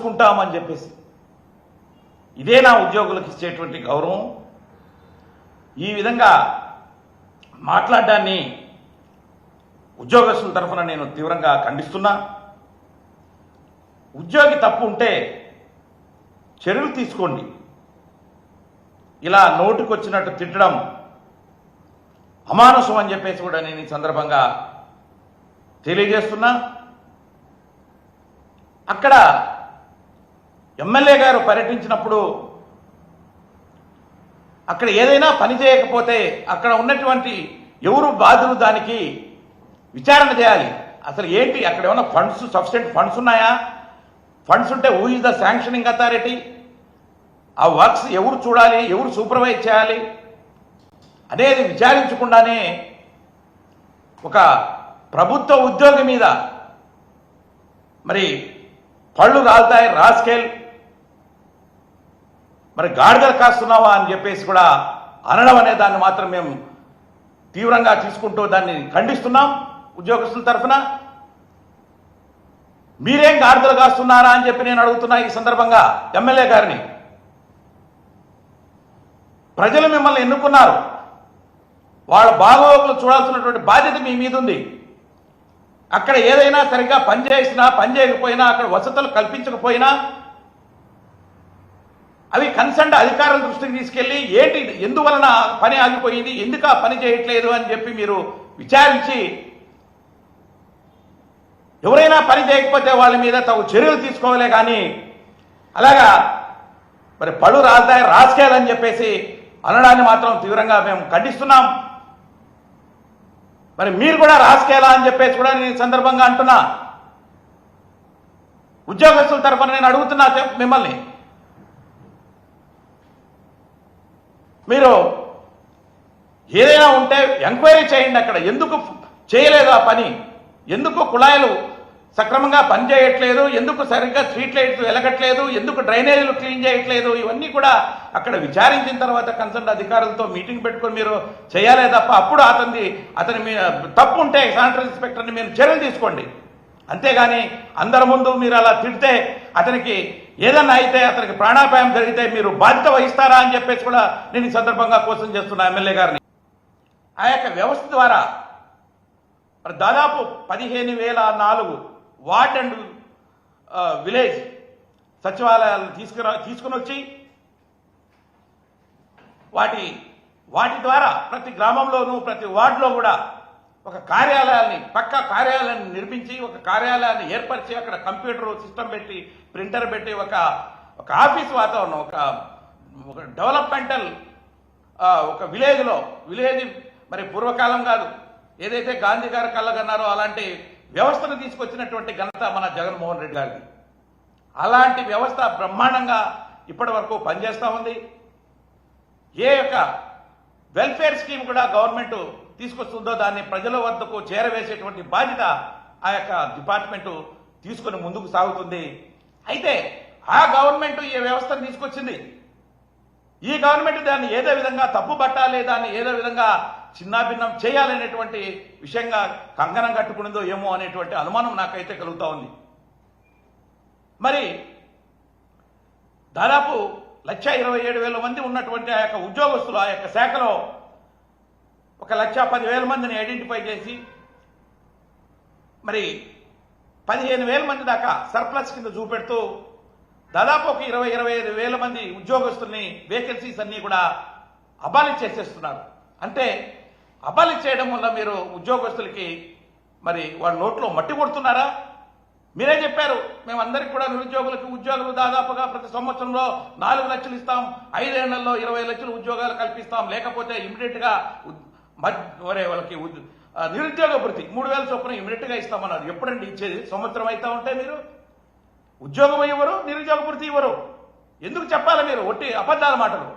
చూసుకుంటామని చెప్పేసి ఇదే నా ఉద్యోగులకు ఇచ్చేటువంటి గౌరవం. ఈ విధంగా మాట్లాడడాన్ని ఉద్యోగస్తుల తరఫున నేను తీవ్రంగా ఖండిస్తున్నా. ఉద్యోగి తప్పు ఉంటే చర్యలు తీసుకోండి. ఇలా నోటికొచ్చినట్టు తిట్టడం అమానుషం అని చెప్పేసి కూడా నేను ఈ సందర్భంగా తెలియజేస్తున్నా. అక్కడ ఎమ్మెల్యే గారు పర్యటించినప్పుడు అక్కడ ఏదైనా పని చేయకపోతే అక్కడ ఉన్నటువంటి ఎవరు బాధ్యులు దానికి విచారణ చేయాలి. అసలు ఏంటి అక్కడ ఏమైనా ఫండ్స్, సఫిషియెంట్ ఫండ్స్ ఉన్నాయా? ఫండ్స్ ఉంటే who is the sanctioning authority? ఆ వర్క్స్ ఎవరు చూడాలి, ఎవరు సూపర్వైజ్ చేయాలి అనేది విచారించకుండానే ఒక ప్రభుత్వ ఉద్యోగి మీద మరి పళ్ళు రాలుతాయి, రాస్కేల్, మరి గాడిదలు కాస్తున్నావా అని చెప్పేసి కూడా అనడం అనే దాన్ని మాత్రం మేము తీవ్రంగా తీసుకుంటూ దాన్ని ఖండిస్తున్నాం. ఉద్యోగస్తుల తరఫున మీరేం గాడిదలు కాస్తున్నారా అని చెప్పి నేను అడుగుతున్నా ఈ సందర్భంగా ఎమ్మెల్యే గారిని. ప్రజలు మిమ్మల్ని ఎన్నుకున్నారు, వాళ్ళ బాగోగులు చూడాల్సినటువంటి బాధ్యత మీ మీద ఉంది. అక్కడ ఏదైనా సరిగ్గా పనిచేసినా పని చేయకపోయినా, అక్కడ వసతులు కల్పించకపోయినా అవి కన్సర్న్ అధికారుల దృష్టికి తీసుకెళ్లి ఏంటి, ఎందువలన పని ఆగిపోయింది, ఎందుకు ఆ పని చేయట్లేదు అని చెప్పి మీరు విచారించి ఎవరైనా పని చేయకపోతే వాళ్ళ మీద తగు చర్యలు తీసుకోవాలే. కానీ అలాగా మరి పళ్ళు రాలుతాయి, రాసుకేయాలని చెప్పేసి అనడాన్ని మాత్రం తీవ్రంగా మేము ఖండిస్తున్నాం. మరి మీరు కూడా రాసుకేయాలా అని చెప్పేసి కూడా నేను ఈ సందర్భంగా అంటున్నా. ఉద్యోగస్తుల తరఫున నేను అడుగుతున్నా మిమ్మల్ని, మీరు ఏదైనా ఉంటే ఎంక్వైరీ చేయండి. అక్కడ ఎందుకు చేయలేదు ఆ పని, ఎందుకు కుళాయిలు సక్రమంగా పనిచేయట్లేదు, ఎందుకు సరిగ్గా స్ట్రీట్ లైట్స్ వెలగట్లేదు, ఎందుకు డ్రైనేజీలు క్లీన్ చేయట్లేదు, ఇవన్నీ కూడా అక్కడ విచారించిన తర్వాత కన్సర్న్ అధికారులతో మీటింగ్ పెట్టుకొని మీరు చేయాలే తప్ప అప్పుడు అతని తప్పు ఉంటే శానిటరీ ఇన్స్పెక్టర్ని మీరు చర్యలు తీసుకోండి. అంతేగాని అందరి ముందు మీరు అలా తిడితే అతనికి ఏదన్నా అయితే, అతనికి ప్రాణాపాయం జరిగితే మీరు బాధ్యత వహిస్తారా అని చెప్పేసి కూడా నేను ఈ సందర్భంగా క్వశ్చన్ చేస్తున్నా ఎమ్మెల్యే గారిని. ఆ యొక్క వ్యవస్థ ద్వారా మరి దాదాపు 15,004 వార్డ్ అండ్ విలేజ్ సచివాలయాలను తీసుకుని వచ్చి వాటి ద్వారా ప్రతి గ్రామంలోనూ ప్రతి వార్డులో కూడా ఒక పక్కా కార్యాలయాన్ని నిర్మించి, ఒక కార్యాలయాన్ని ఏర్పరిచి, అక్కడ కంప్యూటర్ సిస్టమ్ పెట్టి, ప్రింటర్ పెట్టి, ఒక ఆఫీస్ వాతావరణం, ఒక డెవలప్మెంటల్ ఒక విలేజ్ మరి పూర్వకాలం కాదు, ఏదైతే గాంధీ గారు కళ్ళగన్నారో అలాంటి వ్యవస్థను తీసుకొచ్చినటువంటి ఘనత మన జగన్మోహన్ రెడ్డి గారిది. అలాంటి వ్యవస్థ బ్రహ్మాండంగా ఇప్పటి వరకు పనిచేస్తూ ఉంది. ఏ యొక్క వెల్ఫేర్ స్కీమ్ కూడా గవర్నమెంట్ తీసుకొస్తుందో దాన్ని ప్రజల వద్దకు చేరవేసేటువంటి బాధ్యత ఆ యొక్క డిపార్ట్మెంటు తీసుకొని ముందుకు సాగుతుంది. అయితే ఆ గవర్నమెంట్ ఈ వ్యవస్థను తీసుకొచ్చింది, ఈ గవర్నమెంట్ దాన్ని ఏదో విధంగా తప్పు పట్టాలి, దాన్ని ఏదో విధంగా చిన్నాభిన్నం చేయాలనేటువంటి విషయంగా కంకణం కట్టుకున్నదో ఏమో అనేటువంటి అనుమానం నాకైతే కలుగుతా ఉంది. మరి దాదాపు 1,27,000 మంది ఉన్నటువంటి ఆ యొక్క ఉద్యోగస్తులు ఆ యొక్క శాఖలో 1,10,000 మందిని ఐడెంటిఫై చేసి మరి 15,000 మంది దాకా సర్ప్లస్ కింద చూపెడుతూ దాదాపు ఒక 20,000-25,000 మంది ఉద్యోగస్తుల్ని వేకెన్సీస్ అన్నీ కూడా అబాలిష్ చేసేస్తున్నారు. అంటే అబాలిష్ చేయడం వల్ల మీరు ఉద్యోగస్తులకి మరి వాళ్ళ నోట్లో మట్టి కొడుతున్నారా? మీరే చెప్పారు, మేమందరికీ కూడా నిరుద్యోగులకి ఉద్యోగులు దాదాపుగా ప్రతి సంవత్సరంలో 4 లక్షలు ఇస్తాం, 5 ఏళ్లలో 20 లక్షల ఉద్యోగాలు కల్పిస్తాం, లేకపోతే ఇమీడియట్గా వాళ్ళకి నిరుద్యోగ భృతి 3,000 చొప్పున ఇమీడియట్గా ఇస్తామన్నారు. ఎప్పుడండి ఇచ్చేది? సంవత్సరం అవుతా ఉంటే మీరు ఉద్యోగం ఇవ్వరు, నిరుద్యోగ భృతి ఇవ్వరు. ఎందుకు చెప్పాలి మీరు? ఒట్టి అబద్ధాల మాటలు.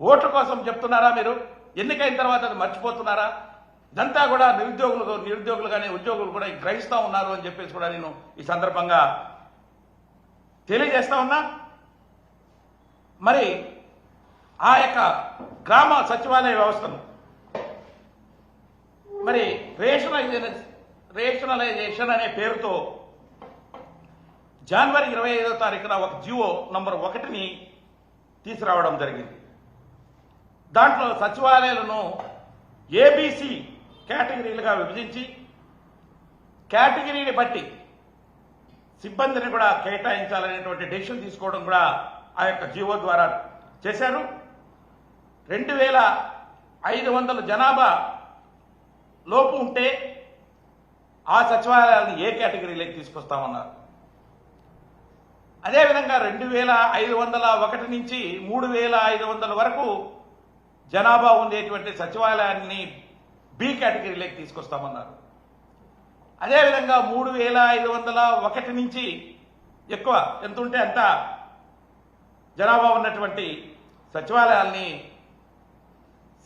ఓట్ల కోసం చెప్తున్నారా మీరు? ఎన్నికైన తర్వాత అది మర్చిపోతున్నారా? ఇదంతా కూడా నిరుద్యోగులు కానీ ఉద్యోగులు కూడా గ్రహిస్తూ ఉన్నారు అని చెప్పేసి కూడా నేను ఈ సందర్భంగా తెలియజేస్తా ఉన్నా. మరి ఆ యొక్క గ్రామ సచివాలయ వ్యవస్థను మరి రేషనలైజేషన్ అనే పేరుతో జనవరి 25వ తారీఖున ఒక జియో నంబర్ 1ని తీసుకురావడం జరిగింది. దాంట్లో సచివాలయాలను ఏబీసీ కేటగిరీలుగా విభజించి కేటగిరీని బట్టి సిబ్బందిని కూడా కేటాయించాలనేటువంటి డెసిషన్ తీసుకోవడం కూడా ఆ యొక్క జియో ద్వారా చేశారు. 2500 జనాభా లోపు ఉంటే ఆ సచివాలయాలను ఏ కేటగిరీలోకి తీసుకొస్తామన్నారు. అదేవిధంగా 2501 నుంచి 3500 వరకు జనాభా ఉండేటువంటి సచివాలయాన్ని బి కేటగిరీలోకి తీసుకొస్తామన్నారు. అదేవిధంగా 3501 నుంచి ఎక్కువ ఎంత ఉంటే అంత జనాభా ఉన్నటువంటి సచివాలయాల్ని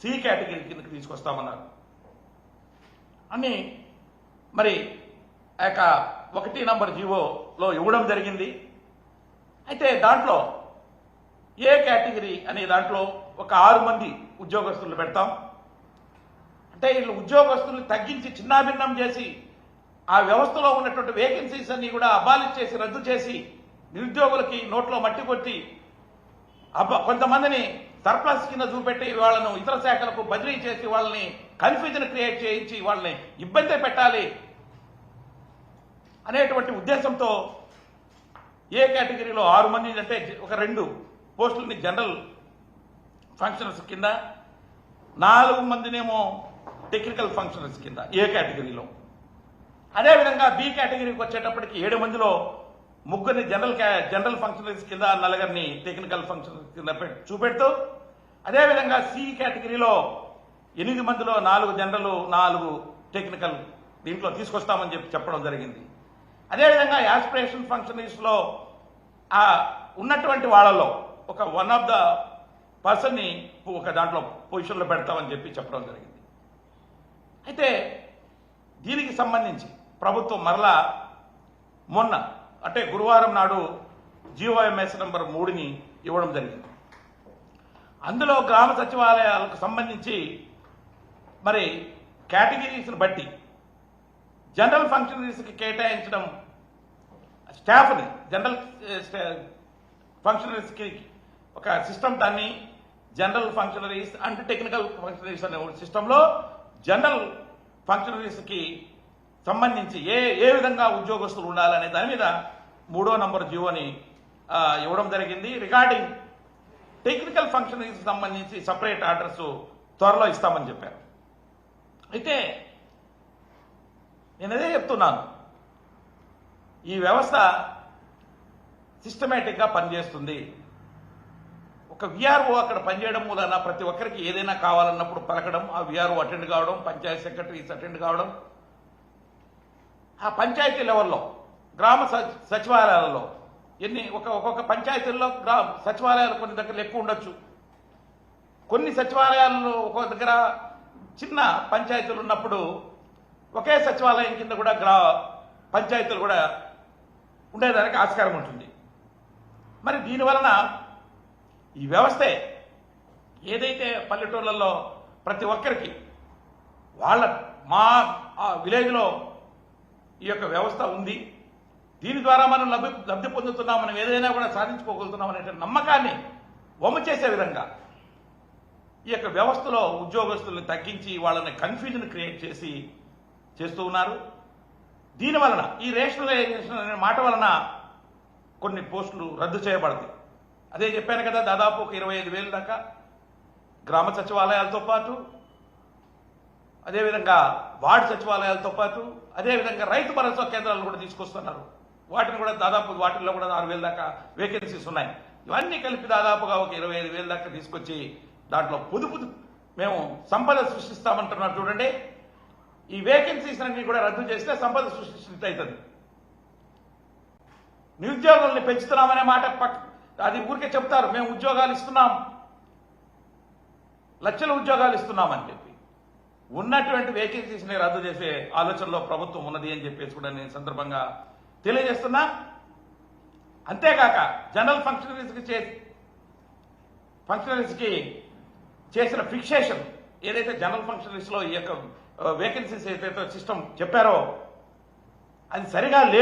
సి కేటగిరీ కిందకి తీసుకొస్తామన్నారు అని మరి ఆ యొక్క 1 నంబర్ జీవోలో ఇవ్వడం జరిగింది. అయితే దాంట్లో ఏ కేటగిరీ అనే దాంట్లో ఒక 6 మంది ఉద్యోగస్తులు పెడతాం. అంటే వీళ్ళు ఉద్యోగస్తుల్ని తగ్గించి చిన్నాభిన్నం చేసి ఆ వ్యవస్థలో ఉన్నటువంటి వేకెన్సీస్ అన్ని కూడా అబాలిష్ చేసి రద్దు చేసి నిరుద్యోగులకి నోట్లో మట్టి కొట్టి కొంతమందిని సర్ప్లస్ కింద చూపెట్టి వాళ్ళను ఇతర శాఖలకు బదిలీ చేసి వాళ్ళని కన్ఫ్యూజన్ క్రియేట్ చేయించి వాళ్ళని ఇబ్బంది పెట్టాలి అనేటువంటి ఉద్దేశంతో ఏ కేటగిరీలో 6 మంది అంటే ఒక 2 పోస్టులని జనరల్ ఫంక్షనర్స్ కింద 4 మందినేమో టెక్నికల్ ఫంక్షనర్స్ కింద ఏ కేటగిరీలో. అదేవిధంగా బి కేటగిరీకి వచ్చేటప్పటికి 7 మందిలో 3 జనరల్ ఫంక్షనరీస్ కింద 4 టెక్నికల్ ఫంక్షనరీస్ కింద చూపెడుతూ అదేవిధంగా సి కేటగిరీలో 8 మందిలో 4 జనరల్ 4 టెక్నికల్ దీంట్లో తీసుకొస్తామని చెప్పడం జరిగింది. అదేవిధంగా యాస్పిరేషన్ ఫంక్షనరీస్లో ఉన్నటువంటి వాళ్ళలో ఒక 1 ఆఫ్ ద పర్సన్ని ఒక దాంట్లో పొజిషన్లో పెడతామని చెప్పడం జరిగింది. అయితే దీనికి సంబంధించి ప్రభుత్వం మరలా మొన్న అంటే గురువారం నాడు జీఓఎంఎస్ నంబర్ 3ని ఇవ్వడం జరిగింది. అందులో గ్రామ సచివాలయాలకు సంబంధించి మరి కేటగిరీస్ని బట్టి జనరల్ ఫంక్షనరీస్కి కేటాయించడం స్టాఫ్ని జనరల్ ఫంక్షనరీస్కి ఒక సిస్టమ్ దాన్ని general functionaries and technical functionaries అనే సిస్టంలో జనరల్ ఫంక్షనరీస్కి సంబంధించి ఏ విధంగా ఉద్యోగస్తులు ఉండాలనే దాని మీద 3వ నంబర్ జీవోని ఇవ్వడం జరిగింది. రిగార్డింగ్ టెక్నికల్ ఫంక్షనరీస్కి సంబంధించి సపరేట్ ఆర్డర్స్ త్వరలో ఇస్తామని చెప్పారు. అయితే నేను అదే చెప్తున్నాను, ఈ వ్యవస్థ సిస్టమేటిక్గా పనిచేస్తుంది. ఒక విఆర్ఓ అక్కడ పనిచేయడం మూలన ప్రతి ఒక్కరికి ఏదైనా కావాలన్నప్పుడు పలకడం, ఆ విఆర్ఓ అటెండ్ కావడం, పంచాయతీ సెక్రటరీస్ అటెండ్ కావడం, ఆ పంచాయతీ లెవెల్లో గ్రామ సచివాలయాలలో ఒక్కొక్క పంచాయతీల్లో సచివాలయాలు కొన్ని దగ్గర ఎక్కువ ఉండొచ్చు, కొన్ని సచివాలయాల్లో ఒక్కొక్క దగ్గర చిన్న పంచాయతీలు ఉన్నప్పుడు ఒకే సచివాలయం కింద కూడా పంచాయతీలు కూడా ఉండేదానికి ఆస్కారం ఉంటుంది. మరి దీనివలన ఈ వ్యవస్థే ఏదైతే పల్లెటూళ్ళల్లో ప్రతి ఒక్కరికి మా విలేజ్లో ఈ యొక్క వ్యవస్థ ఉంది, దీని ద్వారా మనం లబ్ధి పొందుతున్నాం, మనం ఏదైనా కూడా సాధించుకోగలుగుతున్నాం అనే నమ్మకాన్ని వమ్ము చేసే విధంగా ఈ యొక్క వ్యవస్థలో ఉద్యోగస్తుల్ని తగ్గించి వాళ్ళని కన్ఫ్యూజన్ క్రియేట్ చేస్తూ ఉన్నారు. దీనివలన ఈ రేషనలైజేషన్ అనే మాట వలన కొన్ని పోస్టులు రద్దు చేయబడతాయి. అదే చెప్పాను కదా, దాదాపు ఒక 25,000 దాకా గ్రామ సచివాలయాలతో పాటు అదేవిధంగా వార్డు సచివాలయాలతో పాటు అదేవిధంగా రైతు భరోసా కేంద్రాలు కూడా తీసుకొస్తున్నారు. వాటిల్లో కూడా 6,000 దాకా వేకెన్సీస్ ఉన్నాయి. ఇవన్నీ కలిపి దాదాపుగా ఒక 25,000 దాకా తీసుకొచ్చి దాంట్లో పొదుపు మేము సంపద సృష్టిస్తామంటున్నారు. చూడండి, ఈ వేకెన్సీస్ అన్ని కూడా రద్దు చేస్తే సంపద సృష్టించినట్టు అవుతుంది. నిరుద్యోగుల్ని పెంచుతున్నామనే మాట అది ఊరికే చెప్తారు, మేము ఉద్యోగాలు ఇస్తున్నాం, లక్షల ఉద్యోగాలు ఇస్తున్నామని చెప్పి ఉన్నటువంటి వేకెన్సీస్ని రద్దు చేసే ఆలోచనలో ప్రభుత్వం ఉన్నది అని చెప్పేసి కూడా నేను సందర్భంగా తెలియజేస్తున్నా. అంతేకాక జనరల్ ఫంక్షనరీస్కి చేసిన ఫిక్సేషన్ ఏదైతే జనరల్ ఫంక్షనరీస్లో ఈ యొక్క వేకెన్సీస్ ఏదైతే సిస్టమ్ చెప్పారో అది సరిగా లేదు.